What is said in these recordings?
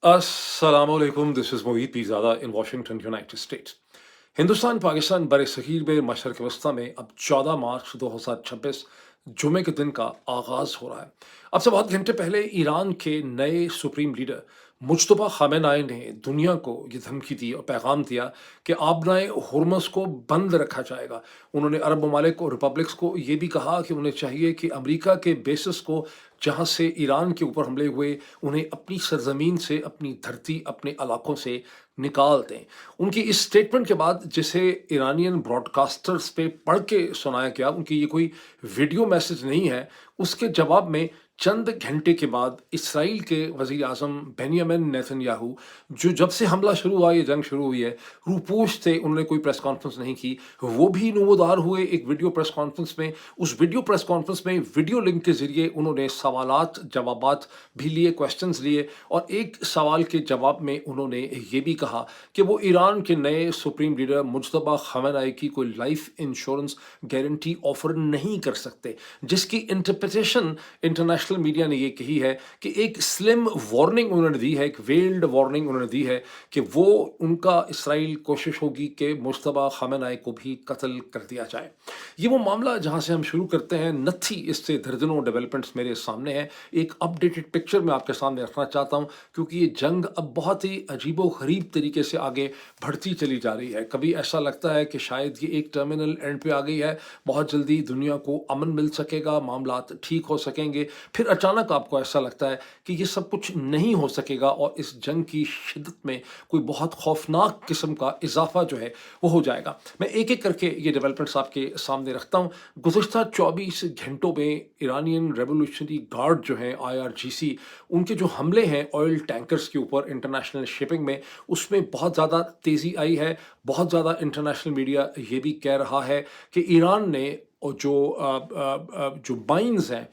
असलामुअलैकुम, this is Mohit Pirzada in Washington, United States. Hindustan Pakistan बर सग़ीर में मशरक़ वस्ता में अब 14 मार्च 2026 जुमे के दिन का आगाज़ हो रहा है। अब से बहुत घंटे पहले ईरान के नए सुप्रीम लीडर मुज्तबा ख़ामेनेई ने दुनिया को ये धमकी दी और पैगाम दिया कि आबनाए हुर्मुज़ को बंद रखा जाएगा। उन्होंने अरब ममालिक और रिपब्लिक्स को ये भी कहा कि उन्हें चाहिए कि अमेरिका के बेसिस को जहाँ से ईरान के ऊपर हमले हुए, उन्हें अपनी सरजमीन से, अपनी धरती, अपने इलाकों से निकाल दें। उनकी इस स्टेटमेंट के बाद, जिसे ईरानियन ब्रॉडकास्टर्स पे पढ़ के सुनाया गया, उनकी ये कोई वीडियो मैसेज नहीं है, उसके जवाब में चंद घंटे के बाद इसराइल के वज़ीर आज़म बेंयामिन नेतन्याहू, जो जब से हमला शुरू हुआ, ये जंग शुरू हुई है, रूपोश थे, उन्होंने कोई प्रेस कॉन्फ्रेंस नहीं की, वो भी नमूदार हुए एक वीडियो प्रेस कॉन्फ्रेंस में। उस वीडियो प्रेस कॉन्फ्रेंस में वीडियो लिंक के ज़रिए उन्होंने सवालात जवाबात भी लिए, क्वेश्चंस लिए, और एक सवाल के जवाब में उन्होंने ये भी कहा कि वो ईरान के नए सुप्रीम लीडर मुज्तबा ख़ामेनेई की कोई लाइफ इंश्योरेंस गारंटी ऑफर नहीं कर सकते, जिसकी इंटरप्रिटेशन इंटरनेशनल मीडिया ने ये कही है कि एक स्लिम वार्निंग उन्होंने दी है, एक वेल्ड वार्निंग उन्होंने दी है कि वो उनका इसराइल कोशिश होगी कि मुज्तबा ख़ामेनेई को भी कत्ल कर दिया जाए। ये वो मामला जहाँ से हम शुरू करते हैं, नथी इससे दर्जनों डेवलपमेंट्स मेरे सामने हैं। एक अपडेटेड पिक्चर मैं आपके सामने रखना चाहता हूँ, क्योंकि ये जंग अब बहुत ही अजीबो गरीब तरीके से आगे बढ़ती चली जा रही है। कभी ऐसा लगता है कि शायद ये एक टर्मिनल एंड पे आ गई है, बहुत जल्दी दुनिया को अमन मिल सकेगा, मामलात ठीक हो सकेंगे। फिर अचानक आपको ऐसा लगता है कि ये सब कुछ नहीं हो सकेगा और इस जंग की शिद्दत में कोई बहुत खौफनाक किस्म का इजाफा जो है वो हो जाएगा। मैं एक एक करके ये डेवलपमेंट्स आपके सामने रखता हूँ। गुज़िश्ता 24 घंटों में ईरानियन रेवोल्यूशनरी गार्ड जो हैं, IRGC, उनके जो हमले हैं ऑयल टैंकर्स के ऊपर इंटरनेशनल शिपिंग में, उसमें बहुत ज़्यादा तेज़ी आई है। बहुत ज़्यादा इंटरनेशनल मीडिया ये भी कह रहा है कि ईरान ने और जो माइंस हैं,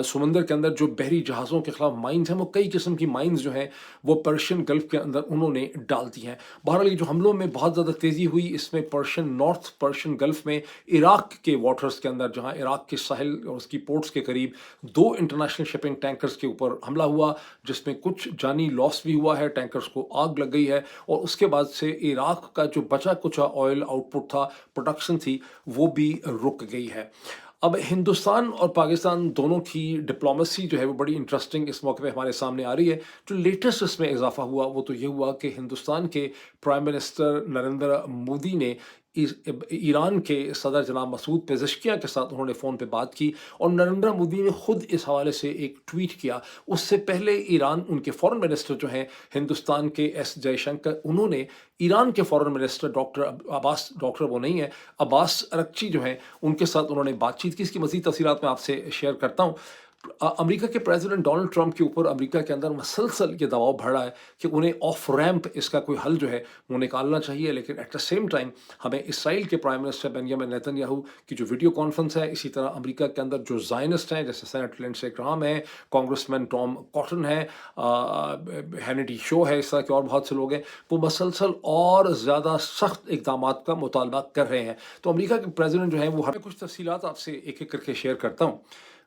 समंदर के अंदर जो बहरी जहाज़ों के खिलाफ माइंस हैं, वो कई किस्म की माइंस जो हैं वो पर्शियन गल्फ के अंदर उन्होंने डाल दी हैं। बहरहाल ये जो हमलों में बहुत ज़्यादा तेज़ी हुई, इसमें नॉर्थ पर्शियन गल्फ में इराक के वाटर्स के अंदर, जहाँ इराक के साहिल और उसकी पोर्ट्स के करीब 2 इंटरनेशनल शिपिंग टैंकर्स के ऊपर हमला हुआ, जिसमें कुछ जानी लॉस भी हुआ है, टैंकर्स को आग लग गई है, और उसके बाद से इराक का जो बचा कुचा ऑयल आउटपुट था, प्रोडक्शन थी, वो भी रुक गई है। अब हिंदुस्तान और पाकिस्तान दोनों की डिप्लोमेसी जो है वो बड़ी इंटरेस्टिंग इस मौके पे हमारे सामने आ रही है। जो लेटेस्ट इसमें इजाफा हुआ वो तो ये हुआ कि हिंदुस्तान के प्राइम मिनिस्टर नरेंद्र मोदी ने ईरान के सदर जनाब मसूद पेज़ेश्कियां के साथ उन्होंने फ़ोन पे बात की, और नरेंद्र मोदी ने खुद इस हवाले से एक ट्वीट किया। उससे पहले ईरान, उनके फॉरेन मिनिस्टर जो हैं हिंदुस्तान के एस जयशंकर, उन्होंने ईरान के foreign minister doctor Abbas, doctor वो नहीं है, अब्बास अरक्ची जो हैं, उनके साथ उन्होंने बातचीत की। इसकी मज़ीद तफ़सीलात मैं आपसे शेयर करता हूँ। अमेरिका के प्रेसिडेंट डोनाल्ड ट्रंप के ऊपर अमेरिका के अंदर मसलसल ये दबाव बढ़ रहा है कि उन्हें ऑफ रैंप इसका कोई हल जो है वो निकालना चाहिए, लेकिन एट द सेम टाइम हमें इसराइल के प्राइम मिनिस्टर बेंयामिन नेतन्याहू की जो वीडियो कॉन्फ्रेंस है, इसी तरह अमेरिका के अंदर जो ज़ायनिस्ट हैं, जैसे सेनेटर लिंडसे ग्राहम है, कांग्रेसमैन टॉम कॉटन है, हैनिटी शो है, इस तरह के और बहुत से लोग हैं, वो मसलसल और ज़्यादा सख्त इकदाम का मुतालबा कर रहे हैं। तो अमेरिका के प्रेसिडेंट जो हैं वो, हमें कुछ तफसीलात आपसे एक एक करके शेयर करता हूँ।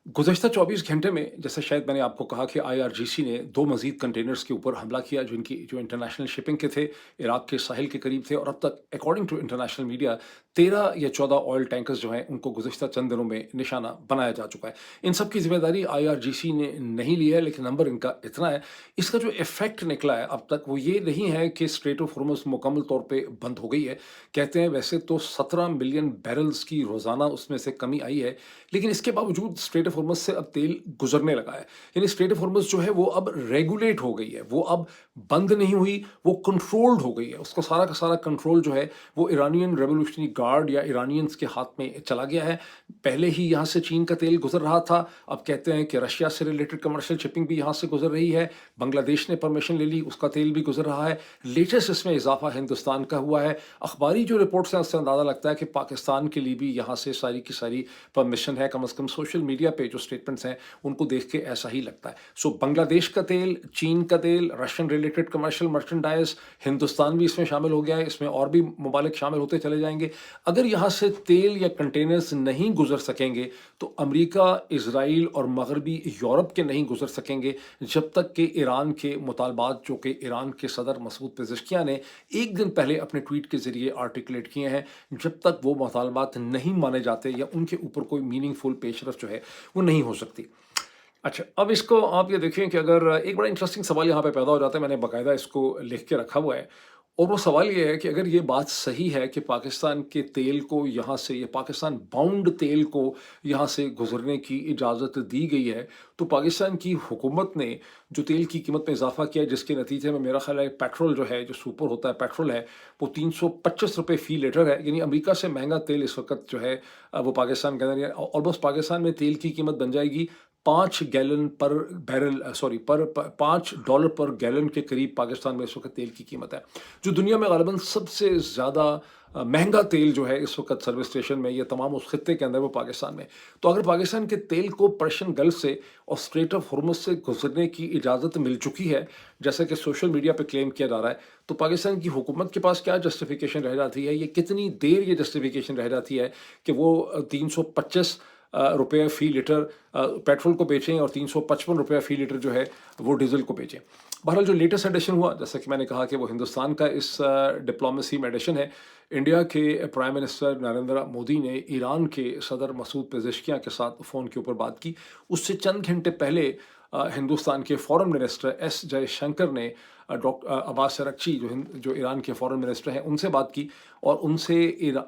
गुज़श्ता 24 घंटे में, जैसे शायद मैंने आपको कहा कि IRGC ने 2 मज़ीद कंटेनर्स के ऊपर हमला किया, जो इंटरनेशनल शिपिंग के थे, इराक के साहिल के करीब थे, और अब तक अकॉर्डिंग टू इंटरनेशनल मीडिया 13 या 14 ऑयल टैंकर्स जो हैं उनको गुज़श्ता चंद दिनों में निशाना बनाया जा चुका है। इन सब की ज़िम्मेदारी IRGC ने नहीं ली है, लेकिन नंबर इनका इतना है। इसका जो इफ़ेक्ट निकला है अब तक वो ये नहीं है कि स्ट्रेट ऑफ हॉर्मुज़ मुकम्मल तौर पे बंद हो गई है। कहते हैं वैसे तो 17 मिलियन बैरल्स की रोज़ाना उसमें से कमी आई है, लेकिन इसके बावजूद स्ट्रेट ऑफ हॉर्मुज़ से अब तेल गुजरने लगा है। यानी स्ट्रेट ऑफ हॉर्मुज़ जो है वो अब रेगुलेट हो गई है, वो अब बंद नहीं हुई, वो कंट्रोल्ड हो गई है। उसका सारा का सारा कंट्रोल जो है वो ईरानियन रेवोल्यूशनरी गार्ड या ईरानियंस के हाथ में चला गया है। पहले ही यहाँ से चीन का तेल गुजर रहा था, अब कहते हैं कि रशिया से रिलेटेड कमर्शियल शिपिंग भी यहाँ से गुजर रही है। बांग्लादेश ने परमिशन ले ली, उसका तेल भी गुजर रहा है। लेटेस्ट इसमें इजाफा हिंदुस्तान का हुआ है। अखबारी जो रिपोर्ट्स हैं उससे अंदाज़ा लगता है कि पाकिस्तान के लिए भी यहाँ से सारी की सारी परमिशन है, कम अज़ कम सोशल मीडिया पे जो स्टेटमेंट्स हैं उनको देख के ऐसा ही लगता है। सो बांग्लादेश का तेल, चीन का तेल, Russian related commercial merchandise, Hindustan भी इसमें शामिल हो गया है, इसमें और भी ममालिक शामिल होते चले जाएंगे। अगर यहाँ से तेल या कंटेनर्स नहीं गुजर सकेंगे तो अमेरिका, इसराइल और मगरबी यूरोप के नहीं गुजर सकेंगे जब तक कि ईरान के मुतालबात, जो कि ईरान के सदर मसूद पेज़ेश्कियान ने एक दिन पहले अपने ट्वीट के ज़रिए आर्टिकुलेट किए हैं, जब तक वो मुतालबात नहीं माने जाते या उनके ऊपर कोई मीनिंगफुल पेशरफ जो है वो नहीं हो सकती। अच्छा, अब इसको आप ये देखें कि अगर एक बड़ा इंटरेस्टिंग सवाल यहाँ पे पैदा हो जाता है, मैंने बाकायदा इसको लिख के रखा हुआ है, और वो सवाल ये है कि अगर ये बात सही है कि पाकिस्तान के तेल को यहाँ से, या पाकिस्तान बाउंड तेल को यहाँ से गुजरने की इजाज़त दी गई है, तो पाकिस्तान की हुकूमत ने जो तेल की कीमत में इजाफा किया है, जिसके नतीजे में मेरा ख्याल है पेट्रोल जो है, जो सुपर होता है पेट्रोल है, वो 325 रुपये फ़ी लीटर है। यानी अमेरिका से महंगा तेल इस वक्त जो है वो पाकिस्तान के अंदर, ऑलमोस्ट पाकिस्तान में तेल की कीमत बन जाएगी 5 गैलन पर बैरल, सॉरी पर $5 पर गैलन के करीब पाकिस्तान में इस वक्त तेल की कीमत है, जो दुनिया में ग़ालिबन सबसे ज़्यादा महंगा तेल जो है इस वक्त सर्विस स्टेशन में, ये तमाम उस खत्ते के अंदर, वो पाकिस्तान में। तो अगर पाकिस्तान के तेल को पर्शियन गल्फ से और स्ट्रेट ऑफ हॉर्मुज़ से गुजरने की इजाज़त मिल चुकी है, जैसा कि सोशल मीडिया पे क्लेम किया जा रहा है, तो पाकिस्तान की हुकूमत के पास क्या जस्टिफिकेशन रह जाती है, ये कितनी देर ये जस्टिफिकेशन रह जाती है कि वो 325 रुपये फ़ी लीटर पेट्रोल को बेचें और 355 रुपये फ़ी लीटर जो है वो डीजल को बेचें। बहरहाल जो लेटेस्ट एडिशन हुआ, जैसा कि मैंने कहा कि वो हिंदुस्तान का इस डिप्लोमेसी में एडिशन है। इंडिया के प्राइम मिनिस्टर नरेंद्र मोदी ने ईरान के सदर मसूद पेज़ेश्कियान के साथ फ़ोन के ऊपर बात की। उससे चंद घंटे पहले हिंदुस्तान के फॉरेन मिनिस्टर एस जयशंकर ने डॉक्टर अब्बास अरागची जो ईरान के फॉरेन मिनिस्टर हैं, उनसे बात की, और उनसे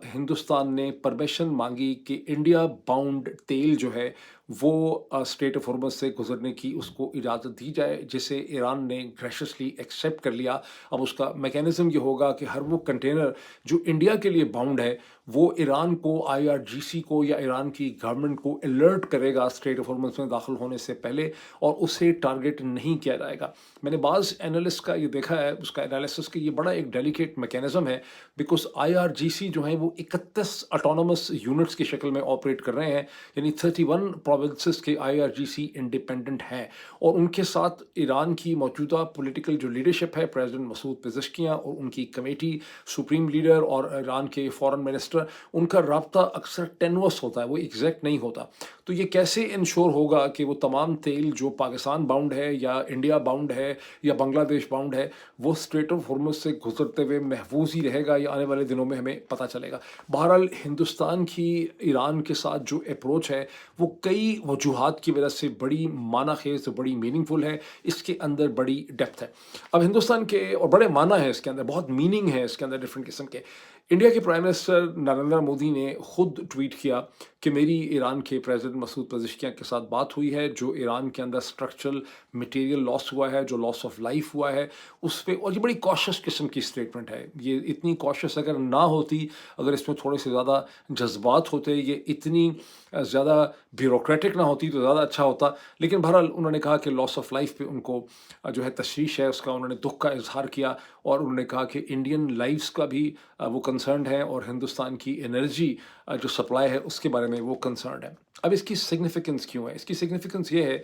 हिंदुस्तान ने परमिशन मांगी कि इंडिया बाउंड तेल जो है वो स्ट्रेट ऑफ हॉर्मुज़ से गुजरने की उसको इजाज़त दी जाए, जिसे ईरान ने ग्रेशियसली एक्सेप्ट कर लिया। अब उसका मैकेनिज़्म ये होगा कि हर वो कंटेनर जो इंडिया के लिए बाउंड है, वो ईरान को, IRGC को या ईरान की गवर्नमेंट को अलर्ट करेगा स्ट्रेट ऑफ हॉर्मुज़ में दाखिल होने से पहले, और उसे टारगेट नहीं किया जाएगा। मैंने बाज़ एनालिस्ट का ये देखा है, उसका एनालिसिस कि ये बड़ा एक डेलिकेट मैकेनिज़्म है, बिकॉज IRGC जो है वो 31 ऑटोनोमस यूनिट्स की शक्ल में ऑपरेट कर रहे हैं, यानी 31 प्रोविंसेस के IRGC इंडिपेंडेंट हैं, और उनके साथ ईरान की मौजूदा पॉलिटिकल जो लीडरशिप है, प्रेसिडेंट मसूद पेज़ेश्कियान और उनकी कमेटी, सुप्रीम लीडर और ईरान के फॉरेन मिनिस्टर, उनका राब्ता अक्सर टेनुअस होता है, वो एग्जैक्ट नहीं होता। तो ये कैसे इंश्योर होगा कि वो तमाम तेल जो पाकिस्तान बाउंड है या इंडिया बाउंड है या बांग्लादेश बाउंड है, वो स्ट्रेट ऑफ हॉर्मुज़ से गुजरते हुए महफूज ही रहेगा, या आने वाले दिनों में हमें पता चलेगा। बहरहाल हिंदुस्तान की ईरान के साथ जो अप्रोच है वो कई वजूहात की वजह से बड़ी माना खेज, बड़ी मीनिंगफुल है, इसके अंदर बड़ी डेप्थ है। अब हिंदुस्तान के, और बड़े माना है इसके अंदर, बहुत मीनिंग है इसके अंदर डिफरेंट किस्म के। इंडिया के प्राइम मिनिस्टर नरेंद्र मोदी ने खुद ट्वीट किया कि मेरी ईरान के प्रेसिडेंट मसूद पेज़ेश्कियान के साथ बात हुई है, जो ईरान के अंदर स्ट्रक्चरल मटेरियल लॉस हुआ है, जो लॉस ऑफ लाइफ हुआ है उस पर, और ये बड़ी कॉशियस किस्म की स्टेटमेंट है। ये इतनी कॉशियस अगर ना होती, अगर इसमें थोड़े से ज़्यादा जज्बात होते, ये इतनी ज़्यादा ब्यूरोक्रेटिक ना होती तो ज़्यादा अच्छा होता। लेकिन बहरहाल उन्होंने कहा कि लॉस ऑफ लाइफ पे उनको जो है तशवीश है, उसका उन्होंने दुख का इजहार किया, और उन्होंने कहा कि इंडियन लाइफ्स का भी वो कंसर्न है, और हिंदुस्तान की एनर्जी जो सप्लाई है उसके बारे में वो कंसर्न है। अब इसकी सिग्निफिकेंस क्यों है? इसकी सिग्निफिकेंस ये है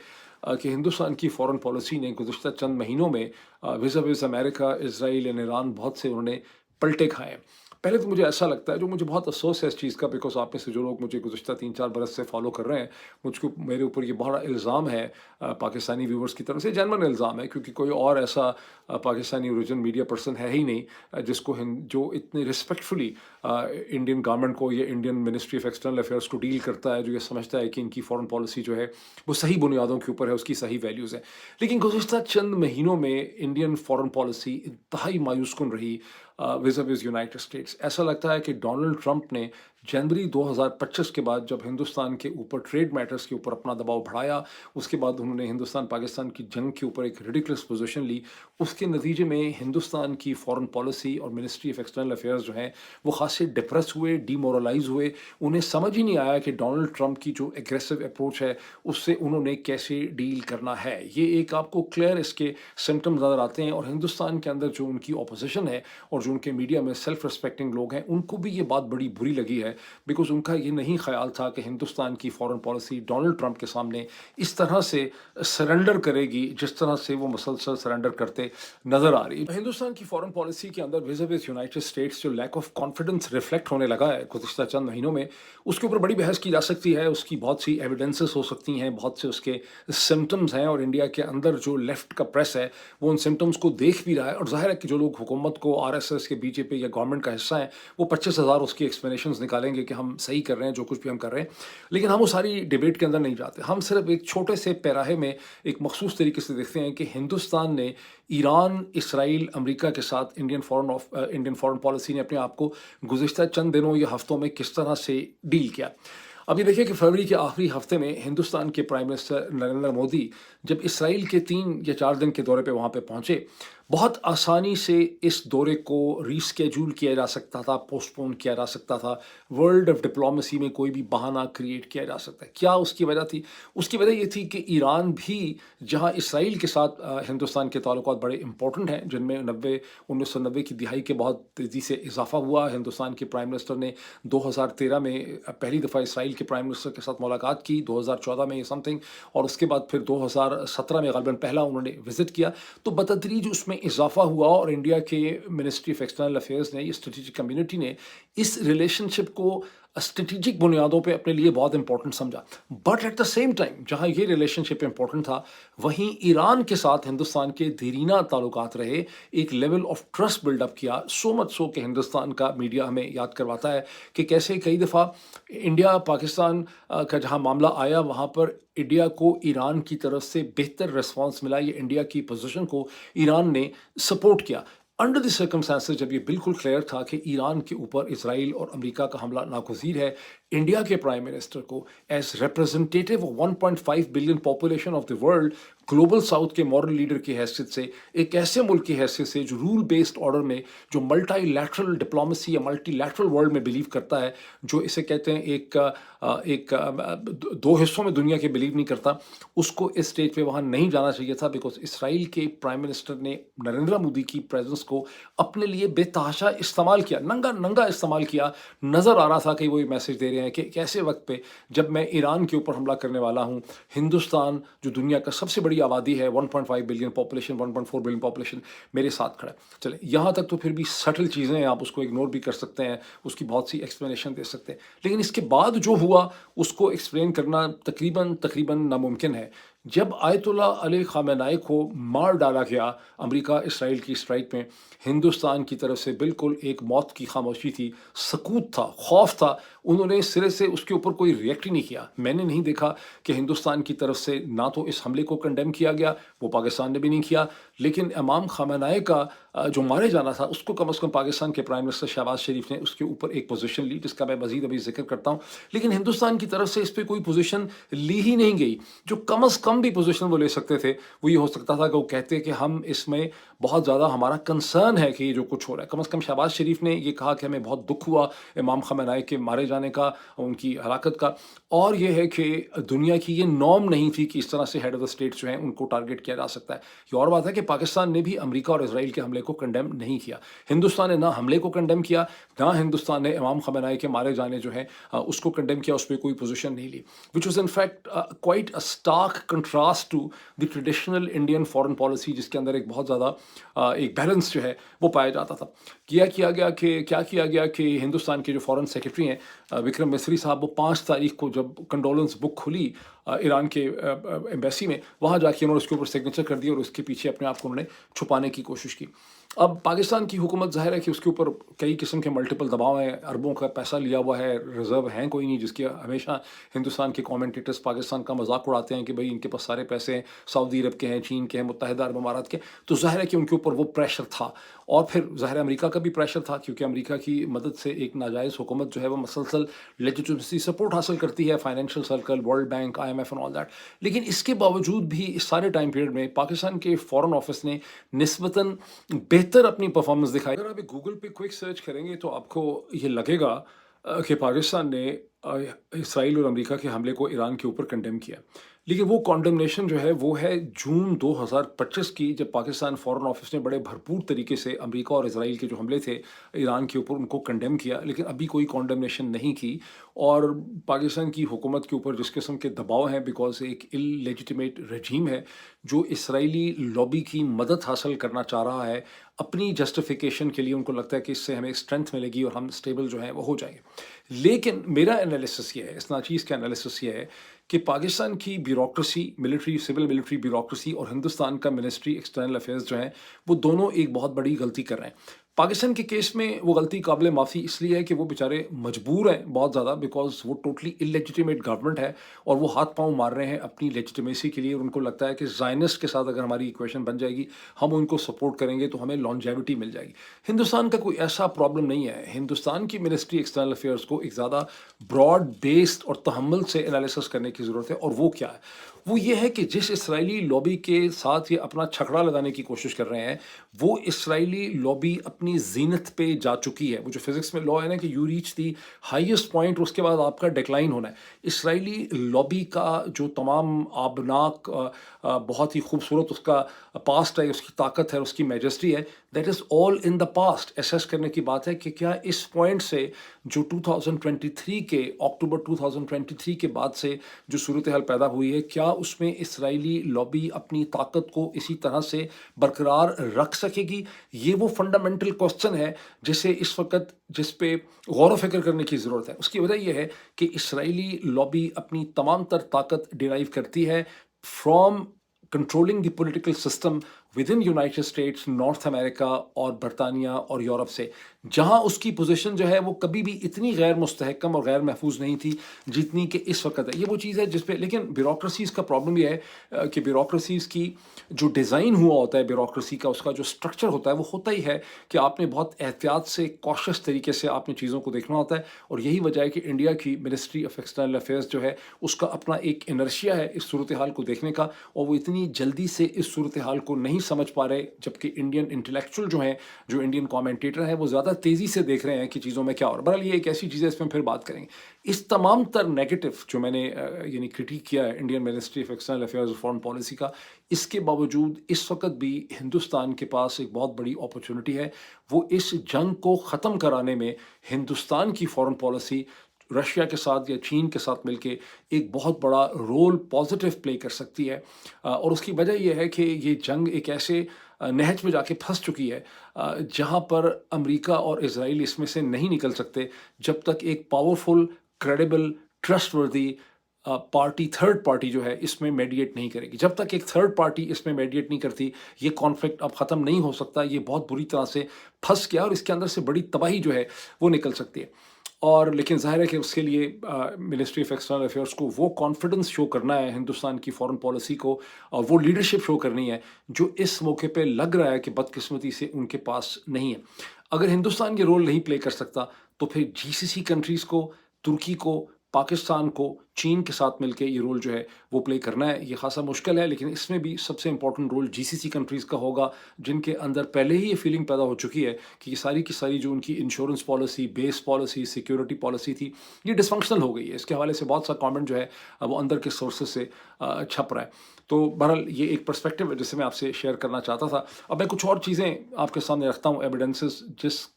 कि हिंदुस्तान की फॉरेन पॉलिसी ने गुज़श्ता चंद महीनों में विज़ अमेरिका, इसराइल एंड ईरान बहुत से उन्होंने पलटे खाए। पहले तो मुझे ऐसा लगता है, जो मुझे बहुत अफसोस है इस चीज़ का, बिकॉज आप में से जो लोग मुझे गुज़श्ता 3-4 बरस से फॉलो कर रहे हैं, मुझको, मेरे ऊपर ये बड़ा इल्ज़ाम है पाकिस्तानी व्यूवर्स की तरफ से, जेन्युइन इल्ज़ाम है, क्योंकि कोई और ऐसा पाकिस्तानी ओरिजिन मीडिया पर्सन है ही नहीं जिसको जो इतने रिस्पेक्टफुली इंडियन गवर्नमेंट को या Indian ministry of external affairs को डील करता है, जो ये समझता है कि इनकी फॉरेन पॉलिसी जो है वो सही बुनियादों के ऊपर है, उसकी सही वैल्यूज़ है। लेकिन गुज़श्ता चंद महीनों में इंडियन फॉरेन पॉलिसी इंतहाई मायूसकुन रही विज़ यूनाइटेड स्टेट्स। ऐसा लगता है कि डोनाल्ड ट्रंप ने जनवरी 2025 के बाद, जब हिंदुस्तान के ऊपर ट्रेड मैटर्स के ऊपर अपना दबाव बढ़ाया, उसके बाद उन्होंने हिंदुस्तान पाकिस्तान की जंग के ऊपर एक रिडिकुलस पोजीशन ली। उसके नतीजे में हिंदुस्तान की फॉरेन पॉलिसी और मिनिस्ट्री ऑफ एक्सटर्नल अफेयर्स जो हैं वो खासे डिप्रेस हुए, डीमोरलाइज हुए। उन्हें समझ ही नहीं आया कि डोनाल्ड ट्रंप की जो एग्रेसिव अप्रोच है उससे उन्होंने कैसे डील करना है। ये एक आपको क्लियर इसके सिम्टम्स नज़र आते हैं, और हिंदुस्तान के अंदर जो उनकी अपोजिशन है और जो उनके मीडिया में सेल्फ रिस्पेक्टिंग लोग हैं, उनको भी ये बात बड़ी बुरी लगी है है, बिकॉज़ उनका ये नहीं ख़्याल था कि हिंदुस्तान की फ़ॉरेन पॉलिसी डोनाल्ड ट्रंप के सामने इस तरह से सरेंडर करेगी, जिस तरह से वो मुसलसल सरेंडर करते नज़र आ रही है। हिंदुस्तान की फ़ॉरेन पॉलिसी के अंदर विज़-अ-विज़ यूनाइटेड स्टेट्स जो लैक ऑफ कॉन्फिडेंस रिफ्लेक्ट होने लगा है गुज़िश्ता चंद महीनों में, उसके ऊपर बड़ी बहस की जा सकती है, उसकी बहुत सी एविडेंसेस हो सकती हैं, बहुत से उसके सिम्पटम्स हैं, और इंडिया के अंदर जो लेफ्ट का प्रेस है, वो उन सिम्पटम्स को देख भी रहा है, और ज़ाहिर है कि जो लोग हुकूमत को आरएसएस के बीजेपी या गवर्नमेंट का हिस्सा हैं, वो 25,000 उसकी एक्सप्लेनेशंस निकालेंगे कि हम सही कर रहे हैं जो कुछ भी हम कर रहे हैं। लेकिन हम वो सारी डिबेट के अंदर नहीं जाते, हम सिर्फ एक छोटे से पैराहे में एक मखसूस तरीके से देखते हैं कि हिंदुस्तान ने ईरान, इसराइल, अमेरिका के साथ इंडियन फॉरेन पॉलिसी ने अपने आप को गुज़िश्ता चंद दिनों या हफ्तों में किस तरह से डील किया। अभी देखिए कि फरवरी के आखिरी हफ्ते में हिंदुस्तान के प्राइम मिनिस्टर नरेंद्र मोदी जब इसराइल के 3 या 4 दिन के दौरे पे वहाँ पे पहुँचे, बहुत आसानी से इस दौरे को रीस्केड्यूल किया जा सकता था, पोस्टपोन किया जा सकता था, वर्ल्ड ऑफ डिप्लोमेसी में कोई भी बहाना क्रिएट किया जा सकता है। क्या उसकी वजह थी? उसकी वजह ये थी कि ईरान भी, जहाँ इसराइल के साथ हिंदुस्तान के ताल्लुकात बड़े इंपॉर्टेंट हैं, जिनमें 1990 की दिहाई के बहुत तेज़ी से इजाफा हुआ। हिंदुस्तान के प्राइम मिनिस्टर ने 2013 में पहली दफ़ा इसराइल के प्राइम मिनिस्टर के साथ मुलाकात की, 2014 में ये समथिंग, और उसके बाद फिर 2017 में ग़ालिबन पहला उन्होंने विज़िट किया। तो बतदरीज उसमें इजाफा हुआ, और इंडिया के मिनिस्ट्री ऑफ एक्सटर्नल अफेयर्स ने, ये स्ट्रेटेजिक कम्युनिटी ने इस रिलेशनशिप को स्ट्रेटेजिक बुनियादों पे अपने लिए बहुत इंपॉर्टेंट समझा। But at the same time जहाँ ये रिलेशनशिप इंपॉर्टेंट था, वहीं ईरान के साथ हिंदुस्तान के देरीना ताल्लुकात रहे, एक लेवल ऑफ ट्रस्ट बिल्डअप किया, सो मच सो कि हिंदुस्तान का मीडिया हमें याद करवाता है कि कैसे कई दफ़ा इंडिया पाकिस्तान का जहाँ मामला आया, वहाँ पर इंडिया को ईरान की तरफ से बेहतर रिस्पांस मिला, ये इंडिया की पोजीशन को ईरान ने सपोर्ट किया। अंडर द सर्कमस्टांसेस जब ये बिल्कुल क्लियर था कि ईरान के ऊपर इसराइल और अमेरिका का हमला नागुज़ीर है, इंडिया के प्राइम मिनिस्टर को as representative of 1.5 billion population of the world, global south के मॉरल लीडर की हैसियत से, एक ऐसे मुल्क की हैसियत से जो रूल बेस्ड ऑर्डर में, जो मल्टीलैटरल डिप्लोमेसी या मल्टीलैटरल वर्ल्ड में बिलीव करता है, जो इसे कहते हैं दो हिस्सों में दुनिया के बिलीव नहीं करता, उसको इस स्टेज पे वहाँ नहीं जाना चाहिए था, बिकॉज इसराइल के प्राइम मिनिस्टर ने नरेंद्र मोदी की प्रेजेंस को अपने लिए बेतहाशा इस्तेमाल किया, नंगा नंगा इस्तेमाल किया। नज़र आ रहा था कि वो ये मैसेज दे रहे हैं कि एक ऐसे वक्त पे जब मैं ईरान के ऊपर हमला करने वाला हूँ, हिंदुस्तान जो दुनिया का सबसे बड़ी आबादी है, 1.5 बिलियन पॉपुलेशन, 1.4 बिलियन पॉपुलेशन, मेरे साथ खड़ा है। चले यहाँ तक तो फिर भी सटल चीज़ें हैं, आप उसको इग्नोर भी कर सकते हैं, उसकी बहुत सी एक्सप्लेनेशन दे सकते हैं, लेकिन इसके बाद जो हुआ उसको एक्सप्लेन करना तकरीबन नामुमकिन है। जब आयतुल्ला अली खामेनाई को मार डाला गया अमेरिका इसराइल की स्ट्राइक में, हिंदुस्तान की तरफ से बिल्कुल एक मौत की खामोशी थी, सकूत था, खौफ था, उन्होंने सिरे से उसके ऊपर कोई रिएक्ट ही नहीं किया। मैंने नहीं देखा कि हिंदुस्तान की तरफ से ना तो इस हमले को कंडेम किया गया, वो पाकिस्तान ने भी नहीं किया, लेकिन इमाम खामेनाई का जो मारे जाना था उसको कम से कम पाकिस्तान के प्राइम मिनिस्टर शहबाज शरीफ ने उसके ऊपर एक पोजीशन ली, जिसका मैं मजीद अभी जिक्र करता हूँ। लेकिन हिंदुस्तान की तरफ से इस पर कोई पोजीशन ली ही नहीं गई। जो कम से कम भी पोजीशन वो ले सकते थे, वो ये हो सकता था कि वो कहते कि हम इसमें बहुत ज़्यादा हमारा कंसर्न है कि ये जो कुछ हो रहा है। कम से कम शहबाज शरीफ ने ये कहा कि हमें बहुत दुख हुआ इमाम खामेनाई के मारे जाने का, उनकी हलाकत का, और ये है कि दुनिया की ये नॉर्म नहीं थी कि इस तरह से हेड ऑफ द स्टेट जो हैं उनको टारगेट किया जा सकता है। ये और बात है कि पाकिस्तान ने भी अमेरिका और इसराइल के हमले को कंडेम नहीं किया। हिंदुस्तान ने ना हमले को कंडेम किया, ना हिंदुस्तान ने इमाम खामेनाई के मारे जाने जो है उसको कंडेम किया, उस पर कोई पोजीशन नहीं ली, which was in fact quite a stark contrast to the traditional Indian foreign policy, जिसके अंदर एक बहुत ज़्यादा एक बैलेंस जो है वो पाया जाता था। क्या किया गया कि हिंदुस्तान के जो फॉरेन सेक्रेटरी हैं विक्रम मिस्री साहब, वो 5 तारीख को जब कंडोलेंस बुक खुली ईरान के एम्बेसी में, वहाँ जाके उन्होंने उसके ऊपर सिग्नेचर कर दिया और उसके पीछे अपने आप को उन्होंने छुपाने की कोशिश की। अब पाकिस्तान की हुकूमत ज़ाहिर है कि उसके ऊपर कई किस्म के मल्टीपल दबाव हैं, अरबों का पैसा लिया हुआ है, रिजर्व हैं कोई नहीं, जिसके हमेशा हिंदुस्तान के कमेंटेटर्स पाकिस्तान का मजाक उड़ाते हैं कि भाई इनके पास सारे पैसे हैं, सऊदी अरब के हैं, चीन के हैं, मुत्तहिदा अरब अमारात के। तो ज़ाहिर है कि उनके ऊपर वो प्रेशर था, और फिर ज़ाहिर अमेरिका का भी प्रेशर था, क्योंकि अमेरिका की मदद से एक नाजायज़ हुकूमत जो है वो मसलसल लेजिटिमेसी सपोर्ट हासिल करती है, financial circle, world bank, IMF and all that. लेकिन इसके बावजूद भी इस सारे टाइम पीरियड में पाकिस्तान के फॉरेन ऑफिस ने निस्बतन बेहतर अपनी परफॉर्मेंस दिखाई। अगर आप गूगल पे क्विक सर्च करेंगे तो आपको ये लगेगा कि पाकिस्तान ने अ, इसराइल और अमेरिका के हमले को ईरान के ऊपर कंडेम किया। लेकिन वो कॉन्डेमनेशन जो है वो है जून 2025 की, जब पाकिस्तान फ़ॉरेन ऑफिस ने बड़े भरपूर तरीके से अमेरिका और इसराइल के जो हमले थे ईरान के ऊपर उनको कंडेम किया, लेकिन अभी कोई कॉन्डेमनेशन नहीं की। और पाकिस्तान की हुकूमत के ऊपर जिस किस्म के दबाव हैं, बिकॉज़ एक इल्लेजिटिमेट रजीम है जो इसराइली लॉबी की मदद हासिल करना चाह रहा है अपनी जस्टिफिकेशन के लिए। उनको लगता है कि इससे हमें स्ट्रेंथ मिलेगी और हम स्टेबल जो हैं वो हो जाएंगे। लेकिन मेरा एनालिसिस ये है, इस नाचीज़ का एनालिसिस ये है कि पाकिस्तान की bureaucracy, military, civil military bureaucracy और हिंदुस्तान का मिनिस्ट्री एक्सटर्नल अफेयर्स जो है वो दोनों एक बहुत बड़ी गलती कर रहे हैं। पाकिस्तान के केस में वो गलती काबिल माफ़ी इसलिए है कि वो बेचारे मजबूर हैं बहुत ज़्यादा, बिकॉज वो टोटली इलेजिटिमेट गवर्नमेंट है और वो हाथ पांव मार रहे हैं अपनी लेजिटिमेसी के लिए। और उनको लगता है कि जायनिस्ट के साथ अगर हमारी इक्वेशन बन जाएगी, हम उनको सपोर्ट करेंगे तो हमें लॉन्जेविटी मिल जाएगी। हिंदुस्तान का कोई ऐसा प्रॉब्लम नहीं है। हिंदुस्तान की मिनिस्ट्री एक्सटर्नल अफेयर्स को एक ज़्यादा ब्रॉड बेस्ड और तहम्मुल से एनालिसिस करने की ज़रूरत है। और वो क्या है? वो ये है कि जिस इसराइली लॉबी के साथ ये अपना छकड़ा लगाने की कोशिश कर रहे हैं, वो इसराइली लॉबी अपनी जीनत पे जा चुकी है। वो जो फिजिक्स में लॉ है ना कि you reach the highest point, उसके बाद आपका डिक्लाइन होना है। इसराइली लॉबी का जो तमाम आबनाक बहुत ही खूबसूरत उसका पास्ट है, उसकी ताकत है, उसकी मैजेस्टी है, that is all in the past. Assess करने की बात है कि क्या इस पॉइंट से जो 2023 के अक्टूबर 2023 के बाद से जो सूरत हाल पैदा हुई है, क्या उसमें इसराइली लॉबी अपनी ताकत को इसी तरह से बरकरार रख सकेगी? ये वो फंडामेंटल क्वेश्चन है जिसे इस वक्त जिस पे गौर व फिक्र करने की ज़रूरत है। उसकी वजह यह है कि इसराइली लॉबी अपनी तमाम तर ताकत डिराइव करती है from controlling the political system with in United states, north America और बरतानिया और यूरोप से, जहां उसकी पोजीशन जो है वो कभी भी इतनी गैर मुस्तहकम और गैर महफूज नहीं थी जितनी कि इस वक्त है। ये वो चीज़ है जिसपे, लेकिन ब्यूरोक्रेसीज़ का प्रॉब्लम ये है कि ब्यूरोक्रेसीज़ की जो डिज़ाइन हुआ होता है, ब्यूरोक्रेसी का उसका जो स्ट्रक्चर होता है वो होता ही है कि आपने बहुत एहतियात से, कॉशियस तरीके से आपने चीज़ों को देखना होता है। और यही वजह है कि इंडिया की मिनिस्ट्री ऑफ एक्सटर्नल अफेयर्स जो है उसका अपना एक इनर्शिया है इस सूरत हाल को देखने का, और वो इतनी जल्दी से इस सूरत हाल को नहीं समझ पा रहे। जबकि इंडियन इंटेलेक्चुअल जो हैं, जो इंडियन कमेंटेटर हैं, वो ज़्यादा तेज़ी से देख रहे हैं कि चीज़ों में क्या हो रहा है। बहरहाल ये एक ऐसी चीज़ है, इसमें फिर बात करेंगे। इस तमाम तर नेगेटिव जो मैंने यानी क्रिटिक किया है Indian ministry of external affairs और फॉरेन पॉलिसी का, इसके बावजूद इस वक्त भी हिंदुस्तान के पास एक बहुत बड़ी अपॉर्चुनिटी है। वो इस जंग को ख़त्म कराने में हिंदुस्तान की फॉरेन पॉलिसी रशिया के साथ या चीन के साथ मिलके एक बहुत बड़ा रोल पॉजिटिव प्ले कर सकती है। और उसकी वजह यह है कि ये जंग एक ऐसे नहज में जाके फंस चुकी है जहां पर अमेरिका और इजराइल इसमें से नहीं निकल सकते जब तक एक powerful, credible, trustworthy party, third party जो है इसमें मेडिएट नहीं करेगी। जब तक एक थर्ड पार्टी इसमें मेडिएट नहीं करती, ये कॉन्फ्लिक्ट अब ख़त्म नहीं हो सकता। ये बहुत बुरी तरह से फंस गया और इसके अंदर से बड़ी तबाही जो है वो निकल सकती है। और लेकिन ज़ाहिर है कि उसके लिए मिनिस्ट्री ऑफ एक्सटर्नल अफेयर्स को वो कॉन्फिडेंस शो करना है हिंदुस्तान की फॉरेन पॉलिसी को, और वो लीडरशिप शो करनी है जो इस मौके पे लग रहा है कि बदकिस्मती से उनके पास नहीं है। अगर हिंदुस्तान ये रोल नहीं प्ले कर सकता तो फिर जीसीसी कंट्रीज़ को, तुर्की को, पाकिस्तान को, चीन के साथ मिलके ये रोल जो है वो प्ले करना है। ये खासा मुश्किल है, लेकिन इसमें भी सबसे इंपॉर्टेंट रोल जीसीसी कंट्रीज़ का होगा, जिनके अंदर पहले ही ये फीलिंग पैदा हो चुकी है कि ये सारी की सारी जो उनकी insurance policy, base policy, security policy थी, ये डिसफंक्शनल हो गई है। इसके हवाले से बहुत सा कमेंट जो है वो अंदर के सोर्सेज से छप रहा है। तो बहरहाल ये एक पर्सपेक्टिव है जिसे मैं आपसे शेयर करना चाहता था। अब मैं कुछ और चीज़ें आपके सामने रखता हूँ, एविडेंसेस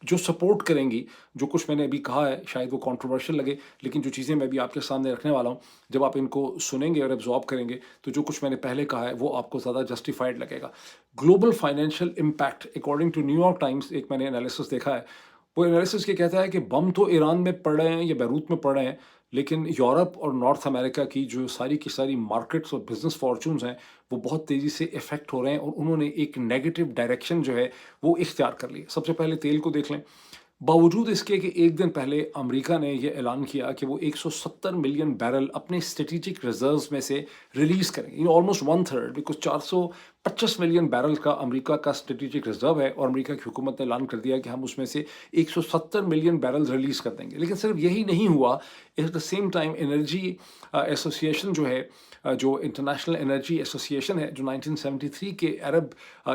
जो सपोर्ट करेंगी जो कुछ मैंने अभी कहा है। शायद वो कंट्रोवर्शियल लगे, लेकिन जो चीज़ें मैं भी आपके सामने रखने वाला हूँ, जब आप इनको सुनेंगे और एब्जॉर्ब करेंगे तो जो कुछ मैंने पहले कहा है वो आपको ज़्यादा जस्टिफाइड लगेगा। Global financial impact according to New York Times, एक मैंने एनालिसिस देखा है। वो एनालिसिस ये कहता है कि बम तो ईरान में पड़ रहे हैं या बैरूत में पड़ रहे हैं, लेकिन यूरोप और नॉर्थ अमेरिका की जो सारी की सारी मार्केट्स और बिजनेस फॉर्चून्स हैं वो बहुत तेज़ी से इफेक्ट हो रहे हैं, और उन्होंने एक नेगेटिव डायरेक्शन जो है वो इख्तियार कर ली। सबसे पहले तेल को देख लें। बावजूद इसके कि एक दिन पहले अमेरिका ने यह ऐलान किया कि वो 170 मिलियन बैरल अपने स्ट्रेटेजिक रिजर्व्स में से रिलीज़ करेंगे, almost one third, because 25 million barrel का अमेरिका का स्ट्रेटेजिक रिजर्व है और अमेरिका की हुकूमत ने ऐलान कर दिया कि हम उसमें से 170 मिलियन बैरल रिलीज कर देंगे। लेकिन सिर्फ यही नहीं हुआ, at the same time energy association जो है, जो इंटरनेशनल एनर्जी एसोसिएशन है, जो 1973 के अरब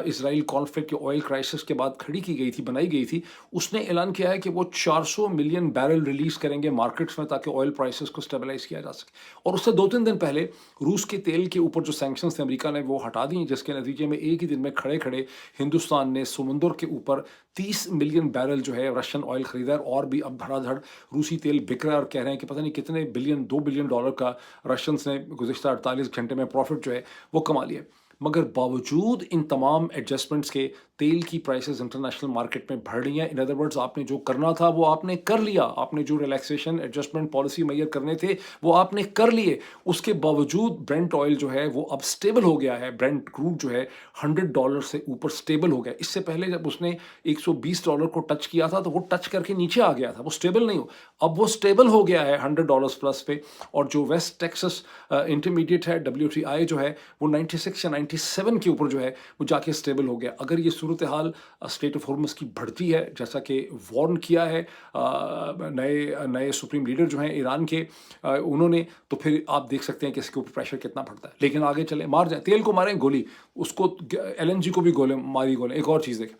इसराइल कॉन्फ्लिक्ट के ऑयल क्राइसिस के बाद खड़ी की गई थी, बनाई गई थी, उसने ऐलान किया है कि वो 400 मिलियन बैरल रिलीज करेंगे मार्केट्स में ताकि ऑयल प्राइसेस को स्टेबलाइज किया जा सके। और उससे 2-3 दिन पहले रूस के तेल के ऊपर जो सैंक्शंस थे अमेरिका ने वो हटा दी, जिसके नतीजे में एक ही दिन में खड़े खड़े हिंदुस्तान ने समुंदर के ऊपर 30 मिलियन बैरल जो है रशियन ऑयल खरीदा है। और भी अब धड़ाधड़ रूसी तेल बिक रहा है और कह रहे हैं कि पता नहीं कितने बिलियन, $2 बिलियन का रशियंस ने गुज़िश्ता 48 घंटे में प्रॉफिट जो है वो कमा लिया। मगर बावजूद इन तमाम एडजस्टमेंट्स के तेल की प्राइसेस इंटरनेशनल मार्केट में बढ़ रही हैं। इन अदर वर्ड्स, आपने जो करना था वो आपने कर लिया, आपने जो रिलैक्सेशन एडजस्टमेंट पॉलिसी मैयर करने थे वो आपने कर लिए। उसके बावजूद ब्रेंट ऑयल जो है वो अब स्टेबल हो गया है, ब्रेंट क्रूड जो है $100 से ऊपर स्टेबल हो गया। इससे पहले जब उसने $120 को टच किया था तो वो टच करके नीचे आ गया था, वो स्टेबल नहीं हो, अब वो स्टेबल हो गया है $100 प्लस पे। और जो वेस्ट टेक्सास इंटरमीडिएट है, WTI जो है वो 96 या 97 के ऊपर जो है वो जाके स्टेबल हो गया। अगर ये सूरत हाल स्टेट ऑफ हॉर्मस की बढ़ती है, जैसा कि वार्न किया है नए नए सुप्रीम लीडर जो हैं ईरान के, उन्होंने, तो फिर आप देख सकते हैं कि इसके ऊपर प्रेशर कितना पड़ता है। लेकिन आगे चले, मार जाए, तेल को मारें गोली, उसको LNG को भी गोले मारी गोले। एक और चीज़ देखें,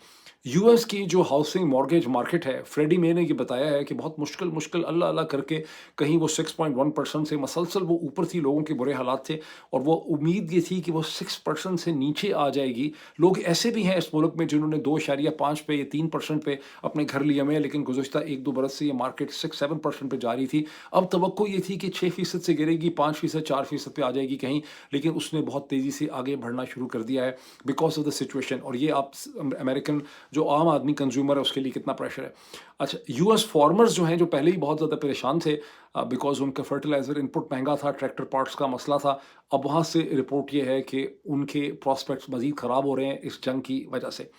यूएस की जो हाउसिंग मॉर्गेज मार्केट है, फ्रेडी मे ने ये बताया है कि बहुत मुश्किल मुश्किल अल्लाह अल्लाह करके कहीं वो 6.1% से मसलसल वो ऊपर थी, लोगों के बुरे हालात थे और वो उम्मीद ये थी कि वो 6% से नीचे आ जाएगी। लोग ऐसे भी हैं इस मुल्क में जिन्होंने 2.5 पे या 3% पे अपने घर लिए हुए हैं, लेकिन गुज़श्ता 1-2 बरस से ये मार्केट 6-7% पे जा रही थी। अब तवक्को ये थी कि 6% से गिरेगी, 5%, 4% पे आ जाएगी कहीं, लेकिन उसने बहुत तेज़ी से आगे बढ़ना शुरू कर दिया है बिकॉज ऑफ द सिचुएशन। और ये आप अमेरिकन जो आम आदमी कंज्यूमर है उसके लिए कितना प्रेशर है। अच्छा, यूएस फार्मर्स जो हैं, जो पहले ही बहुत ज़्यादा परेशान थे बिकॉज उनका फर्टिलाइज़र इनपुट महंगा था, ट्रैक्टर पार्ट्स का मसला था, अब वहाँ से रिपोर्ट ये है कि उनके प्रॉस्पेक्ट्स मज़ीद ख़राब हो रहे हैं इस जंग की वजह से।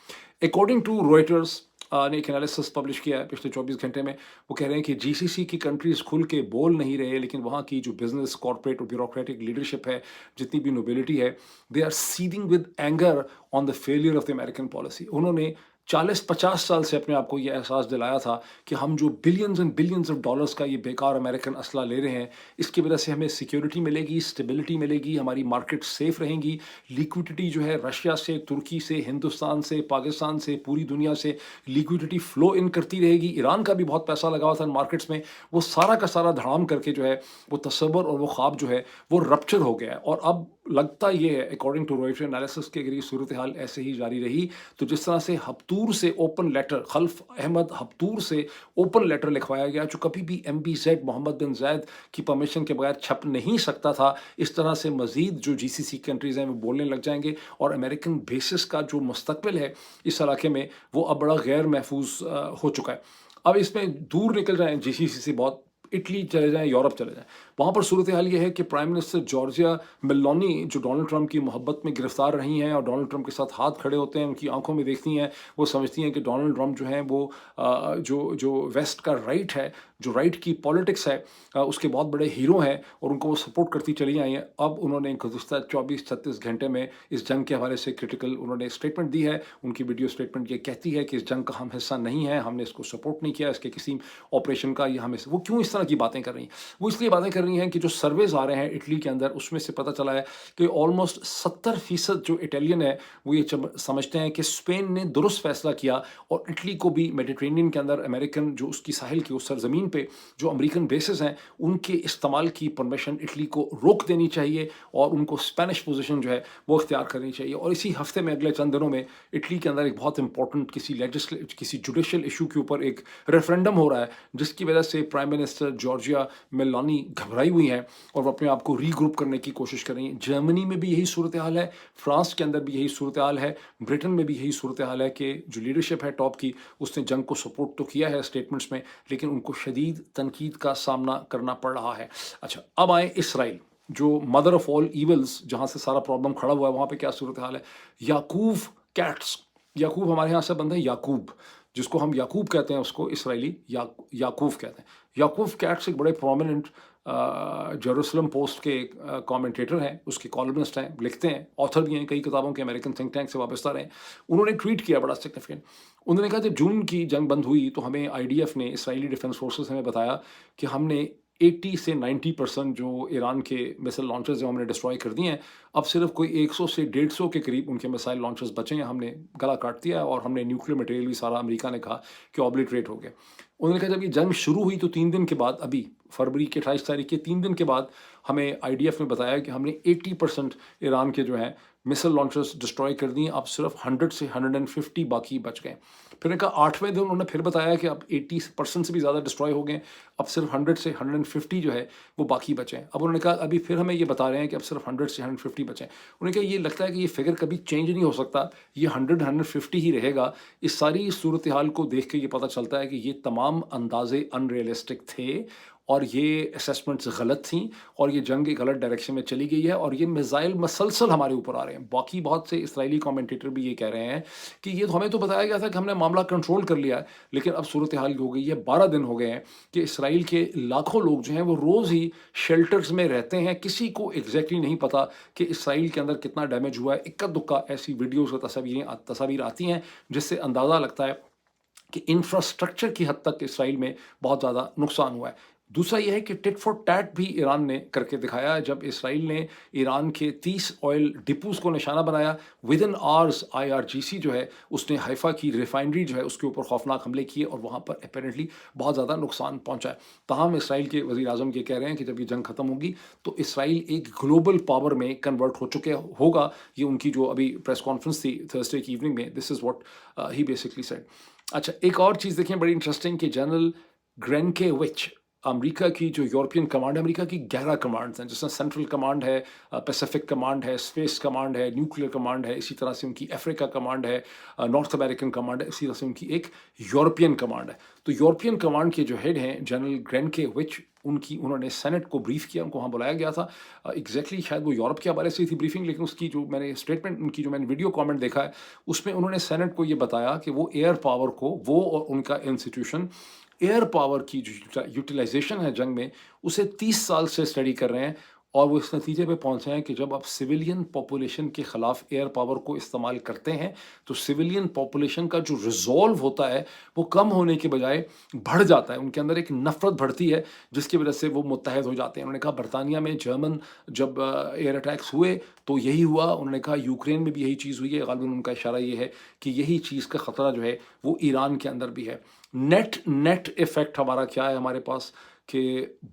अकॉर्डिंग टू रॉयटर्स ने एक एनालिसिस पब्लिश किया है पिछले 24 घंटे में। वो कह रहे हैं कि GCC की कंट्रीज़ खुल के बोल नहीं रहे, लेकिन वहाँ की जो बिजनेस, कॉर्पोरेट और ब्यूरोक्रेटिक लीडरशिप है, जितनी भी नोबिलिटी है, they are seething with anger on the failure of the American policy. उन्होंने 40-50 साल से अपने आप को ये एहसास दिलाया था कि हम जो billions and billions of dollars का ये बेकार अमेरिकन असला ले रहे हैं, इसकी वजह से हमें सिक्योरिटी मिलेगी, स्टेबिलिटी मिलेगी, हमारी मार्केट सेफ रहेंगी, लिक्विडिटी जो है रशिया से, तुर्की से, हिंदुस्तान से, पाकिस्तान से, पूरी दुनिया से लिक्विडिटी फ्लो इन करती रहेगी। ईरान का भी बहुत पैसा लगा हुआ था मार्केट्स में, वो सारा का सारा धड़ाम करके जो है वो तसव्वुर और वो ख्वाब जो है वो रप्चर हो गया है। और अब लगता ये है, अकॉर्डिंग टू रॉयटर्स एनालिसिस, के अगर ये सूरत हाल ऐसे ही जारी रही तो जिस तरह से हफ्तूर से ओपन लेटर, खल्फ अहमद हफ्तूर से ओपन लेटर लिखवाया गया जो कभी भी MBZ मोहम्मद बिन जायद की परमिशन के बगैर छप नहीं सकता था, इस तरह से मजीद जो GCC कंट्रीज़ हैं वो बोलने लग जाएंगे और अमेरिकन बेसिस का जो मुस्तकबिल है इस इलाके में वो अब बड़ा गैर महफूज हो चुका है। अब इसमें दूर निकल जाएँ GCC से, बहुत इटली चले जाएँ, यूरोप चले जाएँ, वहाँ पर सूरत हाल ये है कि प्राइम मिनिस्टर जॉर्जिया मेलोनी जो डोनाल्ड ट्रंप की मोहब्बत में गिरफ्तार रही हैं और डोनाल्ड ट्रंप के साथ हाथ खड़े होते हैं, उनकी आंखों में देखती हैं, वो समझती हैं कि डोनाल्ड ट्रंप जो हैं वो जो वेस्ट का राइट है, जो राइट की पॉलिटिक्स है, उसके बहुत बड़े हीरो हैं और उनको वो सपोर्ट करती चली आई हैं। अब उन्होंने गुज़श्ता 24-36 घंटे में इस जंग के हवाले से क्रिटिकल उन्होंने स्टेटमेंट दी है। उनकी वीडियो स्टेटमेंट ये कहती है कि इस जंग का हम हिस्सा नहीं है, हमने इसको सपोर्ट नहीं किया, इसके किसी ऑपरेशन का, या हमें वो क्यों इस तरह की बातें कर रही हैं? वो इसलिए बातें कर रही हैं कि जो सर्वेज आ रहे हैं इटली के अंदर, उसमें से पता चला है कि ऑलमोस्ट 70% जो इटालियन है वो ये समझते हैं कि स्पेन ने दुरुस्त फैसला किया और इटली को भी मेडिटेरेनियन के अंदर अमेरिकन जो उसकी साहिल की उस सरजमीन पे जो अमेरिकन बेसेस हैं उनके इस्तेमाल की परमिशन इटली को रोक देनी चाहिए और उनको स्पेनिश पोजीशन जो है वो इख्तियार करनी चाहिए। और इसी हफ्ते में, अगले चंद दिनों में, इटली के अंदर एक बहुत इंपॉर्टेंट किसी जुडिशल इशू के ऊपर एक रेफरेंडम हो रहा है, जिसकी वजह से प्राइम मिनिस्टर जॉर्जिया मेलोनी घबराई हुई हैं और वो अपने आप को रीग्रुप करने की कोशिश कर रही हैं। जर्मनी में भी यही सूरत हाल है, फ्रांस के अंदर भी यही सूरत हाल है, ब्रिटेन में भी यही सूरत हाल है कि जो लीडरशिप है टॉप की, उसने जंग को सपोर्ट तो किया है स्टेटमेंट्स में, लेकिन उनको शदीद तनकीद का सामना करना पड़ रहा है। अच्छा, अब आए इसराइल, जो मदर ऑफ ऑल ईवल्स, जहाँ से सारा प्रॉब्लम खड़ा हुआ है, वहाँ पे क्या सूरत हाल है? याकूब कैट्स, याकूब हमारे यहाँ से बंद है याकूब, जिसको हम याकूब कहते हैं उसको इसराइली याकूब कहते हैं। याकूब कैट्स एक बड़े प्रोमिनेंट जेरूसलम पोस्ट के कमेंटेटर हैं, उसके कॉलमनिस्ट हैं, लिखते हैं, ऑथर भी हैं कई किताबों के, अमेरिकन थिंक टैंक से वाबस्ता रहे। उन्होंने ट्वीट किया बड़ा सिग्निफिकेंट। उन्होंने कहा जब जून की जंग बंद हुई तो हमें आईडीएफ ने, इसराइली डिफेंस फोर्सेस हमें बताया कि हमने 80 से 90% जो ईरान के मिसाइल लॉन्चर्स हैं हमने डिस्ट्रॉय कर दिए हैं। अब सिर्फ कोई 100 से 150 के करीब उनके मिसाइल लॉन्चर्स बचे हैं, हमने गला काट दिया और हमने न्यूक्लियर मटेरियल भी सारा, अमेरिका ने कहा कि ऑब्लिटरेट हो गया। उन्होंने कहा जब ये जंग शुरू हुई तो 3 दिन के बाद, अभी फरवरी के 28 तारीख के 3 दिन के बाद हमें आईडीएफ ने बताया कि हमने 80% ईरान के जो हैं मिसाइल लॉन्चर्स डिस्ट्रॉय कर दिए, अब सिर्फ 100 से 150 बाकी बच गए। फिर उन्होंने कहा 8वें दिन उन्होंने फिर बताया कि अब 80% से भी ज़्यादा डिस्ट्रॉय हो गए, अब सिर्फ 100 से 150 जो है वो बाकी बचे हैं। अब उन्होंने कहा अभी फिर हमें ये बता रहे हैं कि अब सिर्फ 100 से 150 बचे हैं। उन्होंने कहा ये लगता है कि ये फिगर कभी चेंज नहीं हो सकता, ये 100-150 ही रहेगा। इस सारी सूरत हाल को देख के ये पता चलता है कि ये तमाम अंदाजे अनरियलिस्टिक थे और ये असेसमेंट्स गलत थी और ये जंग एक गलत डायरेक्शन में चली गई है और ये मिसाइल मसलसल हमारे ऊपर आ रहे हैं। बाकी बहुत से इसराइली कमेंटेटर भी ये कह रहे हैं कि ये तो हमें तो बताया गया था कि हमने मामला कंट्रोल कर लिया है, लेकिन अब सूरत हाल हो गई है, 12 दिन हो गए हैं कि इसराइल के लाखों लोग जो हैं वो रोज़ ही शेल्टर्स में रहते हैं। किसी को एग्जैक्टली नहीं पता कि इसराइल के अंदर कितना डैमेज हुआ है। इक्का दुक्का ऐसी वीडियोज़ और तस्वीर आती हैं जिससे अंदाज़ा लगता है कि इंफ्रास्ट्रक्चर की हद तक इसराइल में बहुत ज़्यादा नुकसान हुआ है। दूसरा यह है कि टिट फॉर टैट भी ईरान ने करके दिखाया, जब इसराइल ने ईरान के 30 ऑयल डिपोज़ को निशाना बनाया। विद इन आवर्स आईआरजीसी जो है उसने हाइफा की रिफाइनरी जो है उसके ऊपर खौफनाक हमले किए और वहाँ पर अपेरेंटली बहुत ज़्यादा नुकसान पहुँचा है। ताहम इसराइल के वज़ीर आज़म ये कह रहे हैं कि जब ये जंग ख़त्म होगी तो इसराइल एक ग्लोबल पावर में कन्वर्ट हो चुके होगा। ये उनकी जो अभी प्रेस कॉन्फ्रेंस थी थर्सडे की इवनिंग में, this is what he basically said. अच्छा, एक और चीज़ देखें बड़ी इंटरेस्टिंग कि जनरल ग्रेनकेविच, अमेरिका की जो यूरोपियन कमांड है, अमेरिका की 11 कमांड्स हैं जिसमें सेंट्रल कमांड है, पैसिफिक कमांड है, स्पेस कमांड है, न्यूक्लियर कमांड है, इसी तरह से उनकी अफ्रीका कमांड है, नॉर्थ अमेरिकन कमांड है, इसी तरह से उनकी एक यूरोपियन कमांड है। तो यूरोपियन कमांड के जो हेड हैं जनरल ग्रेनकेविच, उन्होंने सेनेट को ब्रीफ किया, उनको वहाँ बुलाया गया था। एग्जैक्टली शायद वो यूरोप के हवाले से थी ब्रीफिंग, लेकिन उसकी जो मैंने स्टेटमेंट, उनकी जो मैंने वीडियो कमेंट देखा है उसमें उन्होंने सेनेट को ये बताया कि वो एयर पावर को, वो और उनका इंस्टीट्यूशन एयर पावर की जो यूटिलाइजेशन है जंग में, उसे 30 साल से स्टडी कर रहे हैं और वो इस नतीजे पे पहुंचे हैं कि जब आप सिविलियन पॉपुलेशन के ख़िलाफ़ एयर पावर को इस्तेमाल करते हैं तो सिविलियन पॉपुलेशन का जो रिजॉल्व होता है वो कम होने के बजाय बढ़ जाता है। उनके अंदर एक नफ़रत बढ़ती है जिसकी वजह से वो मुत्तहद हो जाते हैं। उन्होंने कहा बरतानिया में जर्मन जब एयर अटैक्स हुए तो यही हुआ। उन्होंने कहा यूक्रेन में भी यही चीज़ हुई है। गालिबन उनका इशारा ये है कि यही चीज़ का ख़तरा जो है वो ईरान के अंदर भी है। नेट इफ़ेक्ट हमारा क्या है हमारे पास कि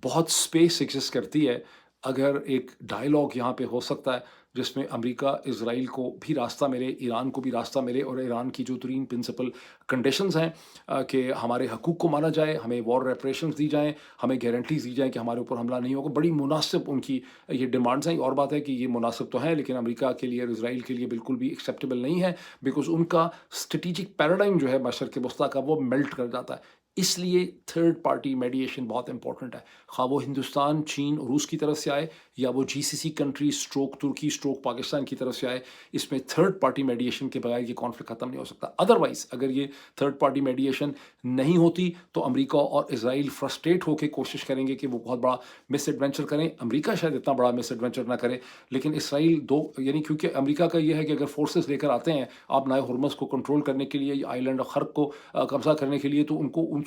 बहुत स्पेस एग्जिस्ट करती है। अगर एक डायलॉग यहाँ पे हो सकता है जिसमें अमेरिका इज़राइल को भी रास्ता मिले, ईरान को भी रास्ता मिले और ईरान की जो 3 प्रिंसिपल कंडीशंस हैं कि हमारे हकूक़ को माना जाए, हमें वॉर रेपरेशंस दी जाएँ, हमें गारंटीज़ दी जाएँ कि हमारे ऊपर हमला नहीं होगा। बड़ी मुनासिब उनकी ये डिमांड्स हैं। और बात है कि ये मुनासिब तो हैं लेकिन अमेरिका के लिए और इज़राइल के लिए बिल्कुल भी एक्सेप्टेबल नहीं है, बिकॉज़ उनका स्ट्रेटेजिक पैराडाइम जो है मशरिक़ वस्ता का वो मेल्ट कर जाता है। इसलिए थर्ड पार्टी मेडिएशन बहुत इंपॉर्टेंट है, खा वो हिंदुस्तान, चीन, रूस की तरफ से आए या वो जीसीसी कंट्री स्ट्रोक तुर्की स्ट्रोक पाकिस्तान की तरफ से आए। इसमें थर्ड पार्टी मेडिएशन के बगैर ये कॉन्फ्लिक्ट ख़त्म नहीं हो सकता। अदरवाइज़ अगर ये थर्ड पार्टी मेडिएशन नहीं होती तो अमेरिका और इज़राइल फ्रस्ट्रेट होकर कोशिश करेंगे कि वो बहुत बड़ा मिस एडवेंचर करें। अमेरिका शायद इतना बड़ा मिस एडवेंचर ना करे, लेकिन इसराइल दो, यानी क्योंकि अमेरिका का ये है कि अगर फोर्सेस लेकर आते हैं आप नए हुर्मुज़ को कंट्रोल करने के लिए, आइलैंड और खर्क को कब्जा करने के लिए, तो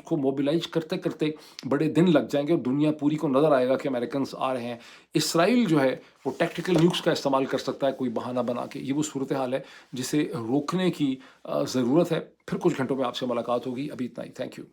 उनको मोबिलाइज करते करते बड़े दिन लग जाएंगे और दुनिया पूरी को नज़र आएगा कि अमेरिकन आ रहे हैं। इसराइल जो है वो टैक्टिकल न्यूक्स का इस्तेमाल कर सकता है कोई बहाना बना के। ये वो सूरत हाल है जिसे रोकने की ज़रूरत है। फिर कुछ घंटों में आपसे मुलाकात होगी। अभी इतना ही। Thank you.